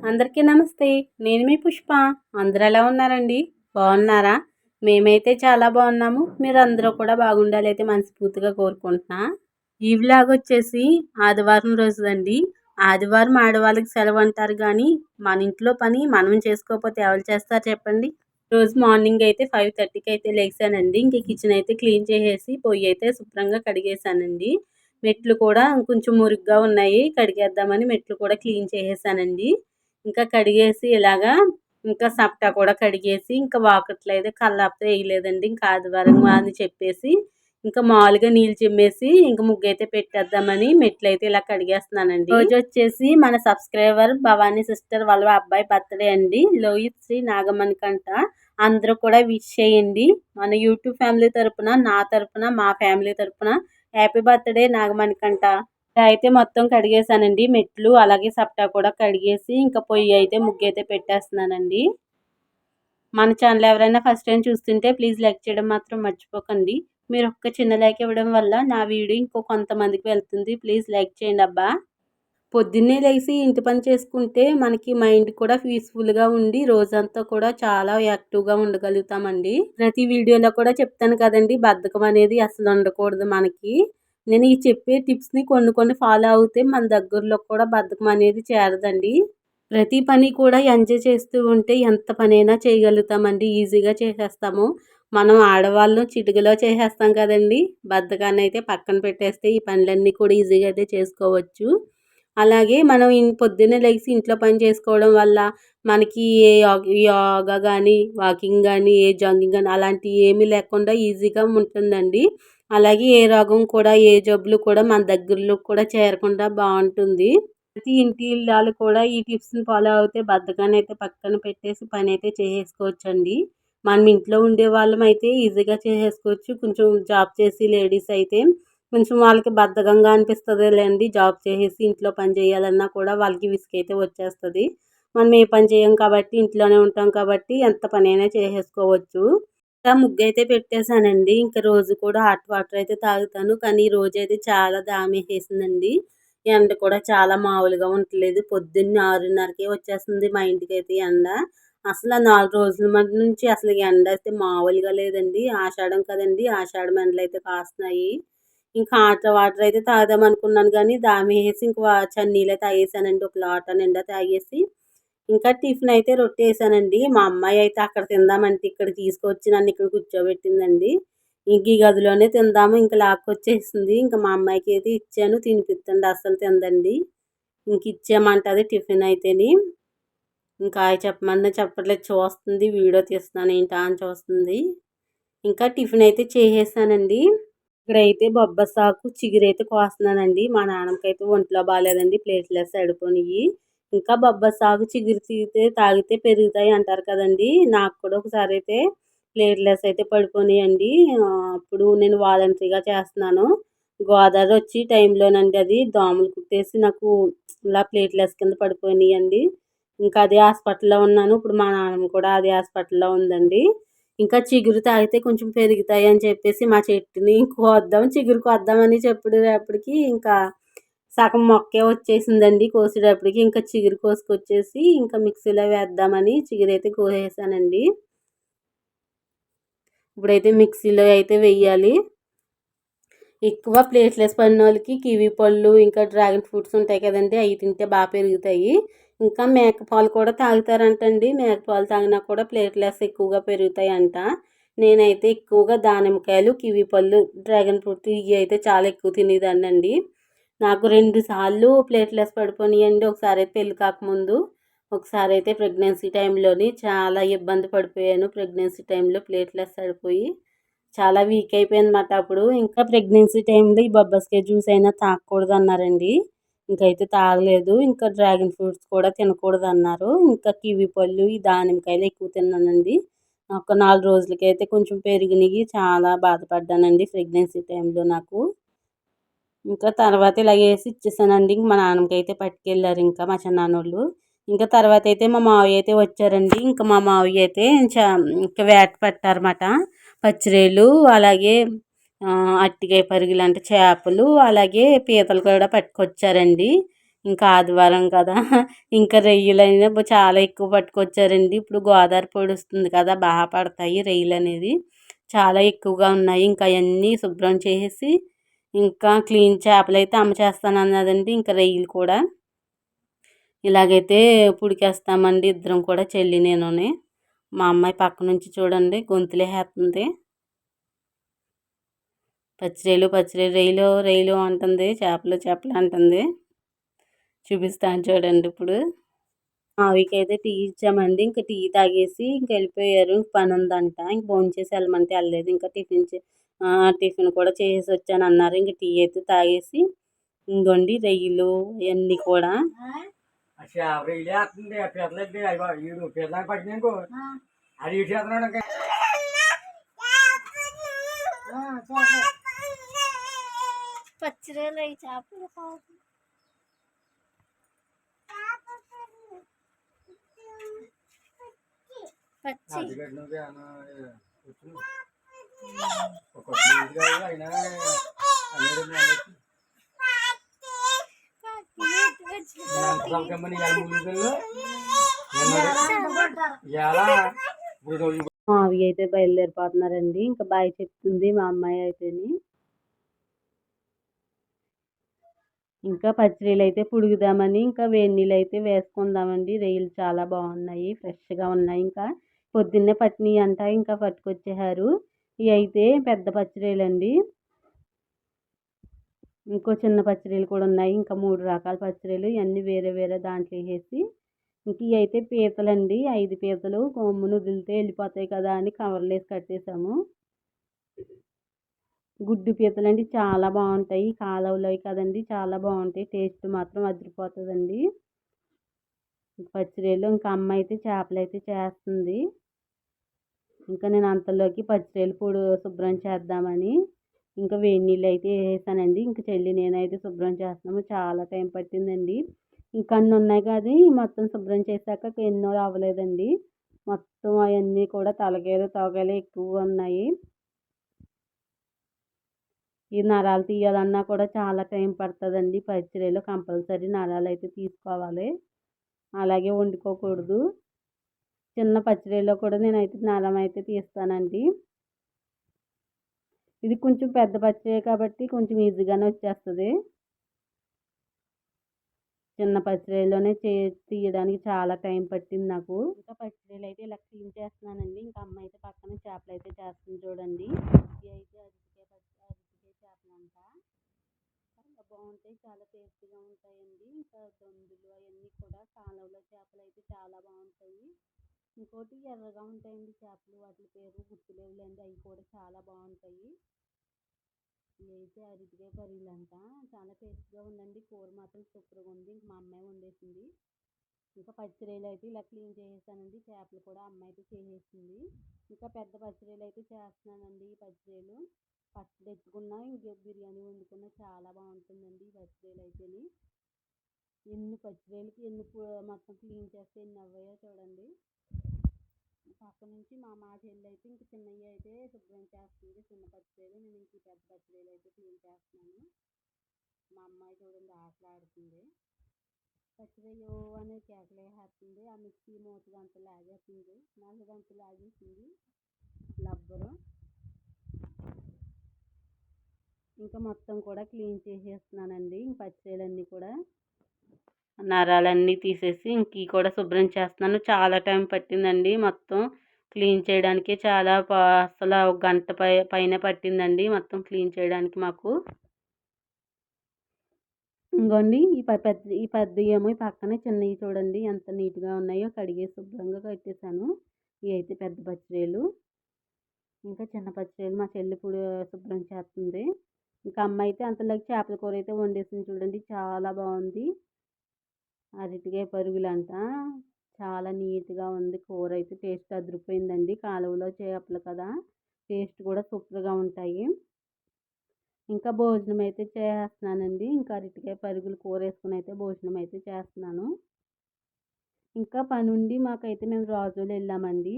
అందరికీ నమస్తే. నేను మీ పుష్ప. అందరూ ఎలా ఉన్నారండి? బాగున్నారా? మేమైతే చాలా బాగున్నాము. మీరందరూ కూడా బాగుండాలైతే మనస్ఫూర్తిగా కోరుకుంటున్నా. ఈ వ్లాగ్ వచ్చేసి ఆదివారం రోజుదండి. ఆదివారం ఆడవాళ్ళకి సెలవు అంటారు కానీ మన ఇంట్లో పని మనం చేసుకోకపోతే ఎవరు చేస్తారు చెప్పండి? రోజు మార్నింగ్ అయితే 5:30కి అయితే లేచానండి. ఇంక కిచెన్ అయితే క్లీన్ చేసేసి పొయ్యి అయితే శుభ్రంగా కడిగేసానండి. మెట్లు కూడా కొంచెం మురిగ్గా ఉన్నాయి, కడిగేద్దామని మెట్లు కూడా క్లీన్ చేసేసానండి. ఇంకా కడిగేసి ఇలాగా ఇంకా సప్టా కూడా కడిగేసి ఇంకా వాకట్లో అయితే కల్లాపుతో వేయలేదండి. ఇంకా ఆదివారం అని చెప్పేసి ఇంకా మామూలుగా నీళ్ళు చిమ్మేసి ఇంకా ముగ్గు అయితే పెట్టేద్దామని మెట్లు అయితే ఇలా కడిగేస్తున్నానండి. రోజు వచ్చేసి మన సబ్స్క్రైబర్ భవానీ సిస్టర్ వాళ్ళ అబ్బాయి బర్త్డే అండి. లోహిత్ శ్రీ నాగమణికంట. అందరూ కూడా విష్ చేయండి. మన యూట్యూబ్ ఫ్యామిలీ తరపున, నా తరపున, మా ఫ్యామిలీ తరపున హ్యాపీ బర్త్డే నాగమణికంట. అయితే మొత్తం కడిగేసానండి మెట్లు, అలాగే సప్టా కూడా కడిగేసి ఇంకా పొయ్యి అయితే ముగ్గు అయితే పెట్టేస్తున్నానండి. మన ఛానల్ ఎవరైనా ఫస్ట్ టైం చూస్తుంటే ప్లీజ్ లైక్ చేయడం మాత్రం మర్చిపోకండి. మీరు ఒక్క చిన్న లైక్ ఇవ్వడం వల్ల నా వీడియో ఇంకో కొంతమందికి వెళ్తుంది. ప్లీజ్ లైక్ చేయండి అబ్బా. పొద్దున్నే లేచి ఇంటి పని చేసుకుంటే మనకి మైండ్ కూడా పీస్ఫుల్గా ఉండి రోజంతా కూడా చాలా యాక్టివ్గా ఉండగలుగుతామండి. ప్రతి వీడియోలో కూడా చెప్తాను కదండి, బద్ధకం అనేది అసలు ఉండకూడదు మనకి. నేను ఈ చెప్పే టిప్స్ని కొన్ని ఫాలో అవుతే మన దగ్గరలో కూడా బద్ధకం అనేది చేరదండి. ప్రతి పని కూడా ఎంజాయ్ చేస్తూ ఉంటే ఎంత పనైనా చేయగలుగుతామండి, ఈజీగా చేసేస్తాము. మనం ఆడవాళ్ళు చిటికలో చేసేస్తాం కదండి. బద్ధకాన్ని అయితే పక్కన పెట్టేస్తే ఈ పనులన్నీ కూడా ఈజీగా అయితే చేసుకోవచ్చు. అలాగే మనం పొద్దున్నే లేచి ఇంట్లో పని చేసుకోవడం వల్ల మనకి ఏ యోగా కానీ, వాకింగ్ కానీ, ఏ జాగింగ్ కానీ అలాంటివి ఏమీ లేకుండా ఈజీగా ఉంటుందండి. అలాగే ఏ రోగం కూడా, ఏ జబ్బులు కూడా మన దగ్గరలో కూడా చేరకుండా బాగుంటుంది. ప్రతి ఇంటి ఇల్లాలు కూడా ఈ టిప్స్ని ఫాలో అవుతే బద్ధకాన్ని అయితే పక్కన పెట్టేసి పని అయితే చేసేసుకోవచ్చండి. మనం ఇంట్లో ఉండే వాళ్ళం అయితే ఈజీగా చేసేసుకోవచ్చు. కొంచెం జాబ్ చేసి లేడీస్ అయితే కొంచెం వాళ్ళకి బద్ధకంగా అనిపిస్తుందిలేండి. జాబ్ చేసేసి ఇంట్లో పని చేయాలన్నా కూడా వాళ్ళకి విసుగైతే వచ్చేస్తుంది. మనం ఏ పని చేయం కాబట్టి ఇంట్లోనే ఉంటాం కాబట్టి ఎంత పనైనా చేసేసుకోవచ్చు. ఇంకా ముగ్గు అయితే పెట్టేశానండి. ఇంకా రోజు కూడా హాట్ వాటర్ అయితే తాగుతాను, కానీ ఈ రోజు అయితే చాలా దామేసేసిందండి. ఎండ కూడా చాలా మామూలుగా ఉండట్లేదు. పొద్దున్న 6:30కే వచ్చేస్తుంది మా ఇంటికి అయితే ఎండ. అసలు 4 రోజుల మధ్య నుంచి అసలు ఎండ అయితే మామూలుగా లేదండి. ఆషాఢం కదండి, ఆషాఢం ఎండలు అయితే కాస్తున్నాయి. ఇంకా హాట్ వాటర్ అయితే తాగుదాం అనుకున్నాను కానీ దామేసి ఇంక చన్నీళ్ళే తాగేసానండి. ఒక లోటా నిండా తాగేసి ఇంకా టిఫిన్ అయితే రొట్టె వేసానండి. మా అమ్మాయి అయితే అక్కడ తిందామంటే ఇక్కడ తీసుకొచ్చి నన్ను ఇక్కడ కూర్చోబెట్టిందండి. ఇంక ఈ గదిలోనే తిందాము ఇంక లాక్కొచ్చేసింది. ఇంకా మా అమ్మాయికి అయితే ఇచ్చాను, తినిపిస్తుంది. అస్సలు తిందండి. ఇంక ఇచ్చామంటది టిఫిన్ అయితేని. ఇంకా చెప్పమన్నా చెప్పట్లేదు, చూస్తుంది. వీడియో తీస్తున్నాను ఏంటా అని చూస్తుంది. ఇంకా టిఫిన్ అయితే చేసేసానండి. ఇక్కడైతే బొబ్బసాకు చిగురైతే కోస్తున్నానండి. మా నాన్నకైతే ఒంట్లో బాగాలేదండి, ప్లేట్లెస్ పడిపోయినాయి. ఇంకా బొబ్బసాగు చిగురు తాగితే పెరుగుతాయి అంటారు కదండి. నాకు కూడా ఒకసారి అయితే ప్లేట్లెస్ అయితే పడిపోయినాయండి. అప్పుడు నేను వాలంటరీగా చేస్తున్నాను. గోదావరి వచ్చి టైంలోనండి అది దోమలు కుట్టేసి నాకు ఇలా ప్లేట్లెస్ కింద పడిపోయినాయండి. ఇంకా అదే హాస్పిటల్లో ఉన్నాను. ఇప్పుడు మా నాన్నమ్మ కూడా అదే హాస్పిటల్లో ఉందండి. ఇంకా చిగురు తాగితే కొంచెం పెరుగుతాయి అని చెప్పేసి మా చెట్టుని కోద్దాం, చిగురు కోద్దామని చెప్పేటప్పటికి ఇంకా సగం మొక్కే వచ్చేసిందండి. కోసేటప్పటికి ఇంకా చిగురు కోసుకొచ్చేసి ఇంకా మిక్సీలో వేద్దామని చిగురైతే కోసేసానండి. ఇప్పుడైతే మిక్సీలో అయితే వెయ్యాలి. ఎక్కువ ప్లేట్లెస్ పడిన వాళ్ళకి కివీ పళ్ళు ఇంకా డ్రాగన్ ఫ్రూట్స్ ఉంటాయి కదండి, అవి తింటే బాగా పెరుగుతాయి. ఇంకా మేకపాలు కూడా తాగుతారంటండి. మేకపాలు తాగినా కూడా ప్లేట్లెస్ ఎక్కువగా పెరుగుతాయి అంట. నేనైతే ఎక్కువగా దానిమ్మకాయలు, కివీ పళ్ళు, డ్రాగన్ ఫ్రూట్ ఇవి అయితే చాలా ఎక్కువ తినేదాన్ని అండి. నాకు 2 సార్లు ప్లేట్లెస్ పడిపోయినాయండి. ఒకసారి అయితే పెళ్ళి కాకముందు, ఒకసారి అయితే ప్రెగ్నెన్సీ టైంలోని చాలా ఇబ్బంది పడిపోయాను. ప్రెగ్నెన్సీ టైంలో ప్లేట్లెస్ పడిపోయి చాలా వీక్ అయిపోయిందన్నమాట. అప్పుడు ఇంకా ప్రెగ్నెన్సీ టైంలో ఈ బొబ్బస్కాయ జ్యూస్ అయినా తాగకూడదు అన్నారండి. ఇంకైతే తాగలేదు. ఇంకా డ్రాగన్ ఫ్రూట్స్ కూడా తినకూడదు అన్నారు. ఇంకా కివీ పళ్ళు, ఈ దానిమ్మకాయలు ఎక్కువ తిన్నానండి. ఒక 4 రోజులకైతే కొంచెం పెరిగినాయి. చాలా బాధపడ్డానండి ప్రెగ్నెన్సీ టైంలో నాకు. ఇంకా తర్వాత ఇలా వేసి ఇచ్చేసానండి. ఇంక మా నాన్నకి అయితే పట్టుకెళ్ళారు ఇంకా మా చిన్నాన్నోళ్ళు. ఇంకా తర్వాత అయితే మా మావయ్య అయితే వచ్చారండి. ఇంకా మా మావయ్య అయితే ఇంకా వేట పెట్టారన్నమాట. పచ్చిరేలు, అలాగే అట్టికాయ పరుగులు అంటే చేపలు, అలాగే పీతలు కూడా పట్టుకొచ్చారండి. ఇంకా ఆదివారం కదా ఇంకా రొయ్యలైనా చాలా ఎక్కువ పట్టుకొచ్చారండి. ఇప్పుడు గోదావరి పొడుస్తుంది కదా బాగా పడతాయి రొయ్యలు అనేది. చాలా ఎక్కువగా ఉన్నాయి. ఇంకా అవన్నీ శుభ్రం చేసేసి ఇంకా క్లీన్ చేపలైతే అమ్మ చేస్తానన్నదండి. ఇంకా రొయ్యలు కూడా ఇలాగైతే పుడికేస్తామండి ఇద్దరం కూడా చెల్లి నేనుని. మా అమ్మాయి పక్క నుంచి చూడండి గొంతులేసేస్తుంది. పచ్చిరొయ్యలు రొయ్యలు రొయ్యలు అంటుంది, చేపలు చేపలు అంటుంది. చూపిస్తాను చూడండి ఇప్పుడు. ఆవికైతే టీ ఇచ్చామండి. ఇంకా టీ తాగేసి ఇంక వెళ్ళిపోయారు. పని ఉందంట. ఇంక భోంచేసి వెళ్ళమంటే వెళ్ళలేదు. ఇంకా టిఫిన్ కూడా చేసేసి వచ్చాను అన్నారు. ఇంక టీ అయితే తాగేసి ఇంకోండి రొయ్యలు ఇవన్నీ కూడా పచ్చిరొయ్యలు చేపలు అవి అయితే బయలుదేరిపోతున్నారండి. ఇంకా బాయ్ చెప్తుంది మా అమ్మాయి అయితేని. ఇంకా పచ్చిరొయ్యలు అయితే పుడుగుదామని ఇంకా వేడి నీళ్ళు అయితే వేసుకుందామండి. రొయ్యలు చాలా బాగున్నాయి, ఫ్రెష్గా ఉన్నాయి. ఇంకా పొద్దున్నే పట్టినవి అంట ఇంకా పట్టుకొచ్చేసారు. ఇవి అయితే పెద్ద పచ్చిరొయ్యలండి. ఇంకో చిన్న పచ్చిరొయ్యలు కూడా ఉన్నాయి. ఇంకా 3 రకాల పచ్చిరొయ్యలు ఇవన్నీ వేరే వేరే దాంట్లో వేసేసి ఇంక ఇవి అయితే పీతలండి. 5 పీతలు గమ్మున వదిలితే వెళ్ళిపోతాయి కదా అని కవర్లు వేసి కట్టేసాము. గుడ్డు పీతలండి చాలా బాగుంటాయి. కాలువలో కదండి చాలా బాగుంటాయి. టేస్ట్ మాత్రం అదిరిపోతుందండి. పచ్చిరొయ్యలు ఇంకా అమ్మ అయితే చేపలు అయితే చేస్తుంది. ఇంకా నేను అంతలోకి పచ్చిరొయ్యలు పొడి శుభ్రం చేద్దామని ఇంకా వేడి నీళ్ళు అయితే వేసానండి. ఇంక చెల్లి నేనైతే శుభ్రం చేస్తున్నాము. చాలా టైం పట్టిందండి. ఇంకా అన్నీ ఉన్నాయి కానీ మొత్తం శుభ్రం చేశాక ఎన్నో అవ్వలేదండి. మొత్తం అవన్నీ కూడా తలకాయలు ఎక్కువగా ఉన్నాయి. ఈ నరాలు తీయాలన్నా కూడా చాలా టైం పడుతుందండి. పచ్చిరొయ్యలు కంపల్సరీ నరాలు అయితే తీసుకోవాలి, అలాగే వండుకోకూడదు. చిన్న పచ్చిరొయ్యలో కూడా నేనైతే నరం అయితే తీస్తానండి. ఇది కొంచెం పెద్ద పచ్చిరొయ్య కాబట్టి కొంచెం ఈజీగానే వచ్చేస్తుంది. చిన్న పచ్చిరొయ్యలోనే తీయడానికి చాలా టైం పట్టింది నాకు. ఇంకా పచ్చిరొయ్యలు అయితే ఇలా క్లీన్ చేస్తున్నానండి. ఇంకా అమ్మ అయితే పక్కన చేపలు అయితే చేస్తుంది చూడండి. ఇవి అయితే అరటికాయ చేపలు అంట. చాలా బాగుంటాయి, చాలా టేస్టీగా ఉంటాయండి. ఇంకా దొందులు అవన్నీ కూడా కాలువలో చేపలు అయితే చాలా బాగుంటాయి. ఇంకోటి ఎర్రగా ఉంటాయండి చేపలు, వాటి పేరు గుర్తులేవులేండి. అవి కూడా చాలా బాగుంటాయి. ఇవైతే అరటికాయ కర్రీలు అంట. చాలా టేస్ట్గా ఉందండి. కూర మాత్రం సూపర్గా ఉంది. ఇంక మా అమ్మాయి వండేసింది. ఇంకా పచ్చిరొయ్యలు అయితే ఇలా క్లీన్ చేసేసానండి. చేపలు కూడా అమ్మాయి అయితే చేసేసింది. ఇంకా పెద్ద పచ్చిరొయ్యలు అయితే చేస్తున్నానండి. ఈ పచ్చిరొయ్యలు పచ్చడి ఎత్తుకున్నా ఇంక బిర్యానీ వండుకున్నా చాలా బాగుంటుందండి ఈ పచ్చిరొయ్యలు అయితేని. ఎన్ని పచ్చిరొయ్యలకి మొత్తం క్లీన్ చేస్తే ఎన్ని అవ్వాయో చూడండి. పక్క నుంచి మా చెల్లి అయితే ఇంక చిన్నవి అయితే శుభ్రం చేస్తుంది. చిన్న పచ్చిరొయ్యలు, నేను ఇంక పెద్ద పచ్చిరొయ్యలు అయితే క్లీన్ చేస్తున్నాను. మా అమ్మాయి చూడండి ఆటలాడుతుంది. పచ్చిరొయ్య అనే కేకలేసేస్తుంది. ఆ మిక్సీ మూతదంతా లాగేస్తుంది, నల్లదంతా లాగేసింది లబ్బరు. ఇంకా మొత్తం కూడా క్లీన్ చేసేస్తున్నానండి. ఇంక పచ్చిరొయ్యలన్నీ కూడా నరాలన్నీ తీసేసి ఇంక కూడా శుభ్రం చేస్తున్నాను. చాలా టైం పట్టిందండి మొత్తం క్లీన్ చేయడానికి. అసలు ఒక గంట పైన పట్టిందండి మొత్తం క్లీన్ చేయడానికి మాకు. ఇంకోండి ఈ పెద్ద ఏమో పక్కనే చిన్నవి చూడండి ఎంత నీట్గా ఉన్నాయో. కడిగేసి శుభ్రంగా కట్టేసాను. ఇవి అయితే పెద్ద పచ్చిరొయ్యలు. ఇంకా చిన్న పచ్చిరొయ్యలు మా చెల్లి ఇప్పుడు శుభ్రం చేస్తుంది. ఇంకా అమ్మ అయితే అంతలోకి చేపల కూర అయితే వండేసింది చూడండి. చాలా బాగుంది. అరటికాయ పరుగులంట. చాలా నీట్గా ఉంది. కూర అయితే టేస్ట్ అదిరిపోయిందండి. కాలువలో చేపలు కదా, టేస్ట్ కూడా సూపర్గా ఉంటాయి. ఇంకా భోజనం అయితే చేస్తున్నానండి. ఇంకా అరటికాయ పరుగులు కూర వేసుకుని అయితే భోజనం అయితే చేస్తున్నాను. ఇంకా పని ఉండి మాకైతే మేము రాజోలు వెళ్ళామండి.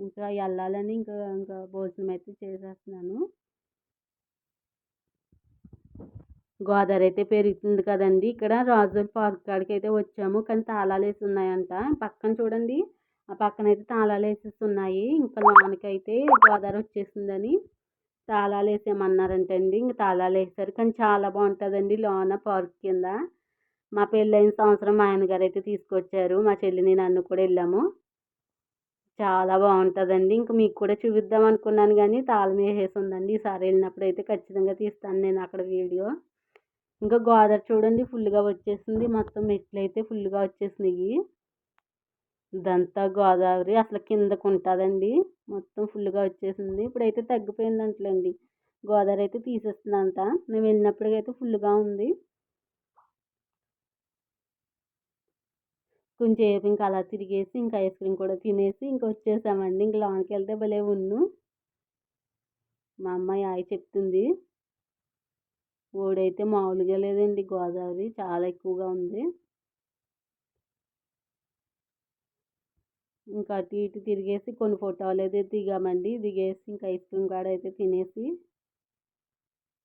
ఇంకా వెళ్ళాలని ఇంకా భోజనం అయితే చేసేస్తున్నాను. గోదావరి అయితే పెరుగుతుంది కదండి. ఇక్కడ రాజుల పార్క్ కాడికి అయితే వచ్చాము. కానీ తాళాలు వేసి ఉన్నాయంట. పక్కన చూడండి, ఆ పక్కన అయితే తాళాలు వేసేసి ఉన్నాయి. ఇంకా లోనకైతే గోదావరి వచ్చేసిందని తాళాలు వేసేయమన్నారంటండి. ఇంక తాళాలు వేసారు. కానీ చాలా బాగుంటుందండి లోన పార్క్ కింద. మా పెళ్ళైన సంవత్సరం మా ఆయనగారు అయితే తీసుకొచ్చారు. మా చెల్లిని నన్ను కూడా వెళ్ళాము. చాలా బాగుంటుందండి. ఇంక మీకు కూడా చూపిద్దాం అనుకున్నాను కానీ తాళం వేసేసి ఉందండి. ఈసారి వెళ్ళినప్పుడు అయితే ఖచ్చితంగా తీస్తాను నేను అక్కడ వీడియో. ఇంకా గోదావరి చూడండి ఫుల్గా వచ్చేసింది. మొత్తం మెట్లు అయితే ఫుల్గా వచ్చేసినాయి. ఇదంతా గోదావరి అసలు కిందకు ఉంటుందండి. మొత్తం ఫుల్గా వచ్చేసింది. ఇప్పుడైతే తగ్గిపోయిందంటలేండి. గోదావరి అయితే తీసేస్తుందంట. మేము వెళ్ళినప్పటికైతే ఫుల్గా ఉంది. కొంచెంసేపు ఇంకా అలా తిరిగేసి ఇంకా ఐస్ క్రీమ్ కూడా తినేసి ఇంక వచ్చేసామండి. ఇంక లోనికి వెళ్తే భలే ఉన్ను. మా అమ్మాయి చెప్తుంది. ఓడైతే మామూలుగా లేదండి. గోదావరి చాలా ఎక్కువగా ఉంది. ఇంకా అటు ఇటు తిరిగేసి కొన్ని ఫోటోలు అయితే దిగామండి. దిగేసి ఇంకా ఐస్ క్రీమ్ కాడ అయితే తినేసి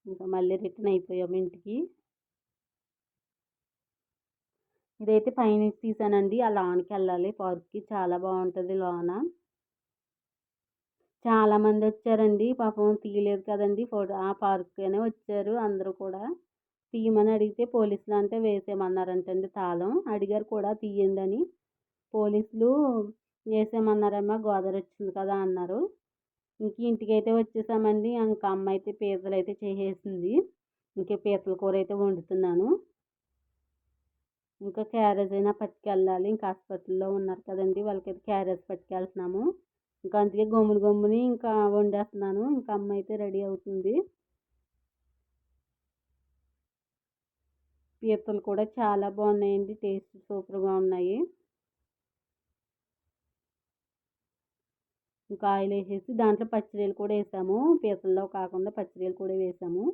ఇంకా మళ్ళీ రిటర్న్ అయిపోయాము ఇంటికి. ఇదైతే పైనుంచి తీసానండి. ఆ లోనికి వెళ్ళాలి పార్క్కి. చాలా బాగుంటుంది లోన. చాలామంది వచ్చారండి. పాపం తీయలేదు కదండి ఫోటో. ఆ పార్క్నే వచ్చారు అందరూ కూడా. తీయమని అడిగితే పోలీసులు అంటే వేసేయమన్నారంటండి తాళం. అడిగారు కూడా తీయండి అని. పోలీసులు వేసేయమన్నారమ్మా గోదావరి వచ్చింది కదా అన్నారు. ఇంక ఇంటికైతే వచ్చేసామండి. ఇంకా అమ్మ అయితే పీతలు అయితే చేసేసింది. ఇంక పీతల కూర అయితే వండుతున్నాను. ఇంకా క్యారేజ్ అయినా పట్టుకెళ్ళాలి. ఇంకా హాస్పిటల్లో ఉన్నారు కదండి, వాళ్ళకైతే క్యారేజ్ పట్టుకెళ్తున్నాము. ఇంకా అందుకే గమ్ముని ఇంకా వండేస్తున్నాను. ఇంకా అమ్మ అయితే రెడీ అవుతుంది. పీతలు కూడా చాలా బాగున్నాయండి. టేస్ట్ సూపర్గా ఉన్నాయి. ఇంకా ఆయిల్ వేసేసి దాంట్లో పచ్చిరొయ్యలు కూడా వేసాము. పీతల్లో కాకుండా పచ్చిరొయ్యలు కూడా వేసాము.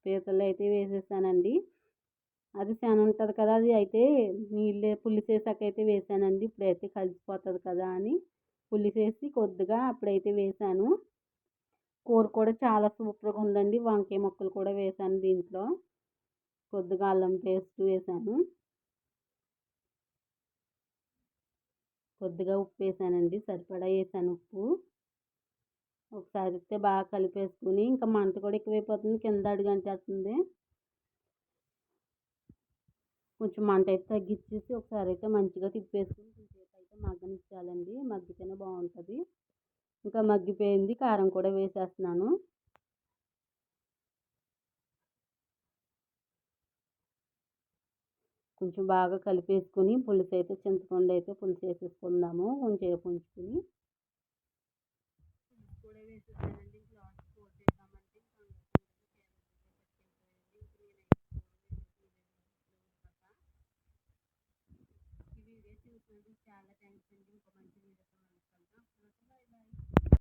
పీతల్లో అయితే వేసేసానండి. అది శన ఉంటుంది కదా, అది అయితే నీళ్ళు పులిసేసాక అయితే వేసానండి. ఇప్పుడైతే కలిసిపోతుంది కదా అని పులిసేసి కొద్దిగా అప్పుడైతే వేసాను. కూర కూడా చాలా సూపర్గా ఉందండి. వంకాయ ముక్కలు కూడా వేసాను దీంట్లో. కొద్దిగా అల్లం పేస్ట్ వేసాను. కొద్దిగా ఉప్పు వేసానండి. సరిపడా వేసాను ఉప్పు. ఒకసారి అయితే బాగా కలిపేసుకుని ఇంకా మంట కూడా ఎక్కువైపోతుంది, కింద అడుగంటేస్తుంది. కొంచెం మంట అయితే తగ్గించేసి ఒకసారి అయితే మంచిగా తిప్పేసుకుని కొంచెంసేపు అయితే మగ్గనిచ్చాలండి. మగ్గితేనే బాగుంటుంది. ఇంకా మగ్గిపోయింది. కారం కూడా వేసేస్తున్నాను. కొంచెం బాగా కలిపేసుకుని పులుసు అయితే చింతపండు అయితే పులుసు వేసేసుకుందాము. కొంచెంసేపు ఉంచుకుని కూడా వేసేసానండి. లాస్ట్ ఫోర్ చేద్దామంటే ఈ వీడియో చూసినందుకు చాలా థ్యాంక్స్ అండి. ఇంకో మంచి వీడియోతో మళ్ళీ కలుద్దాం. Bye bye.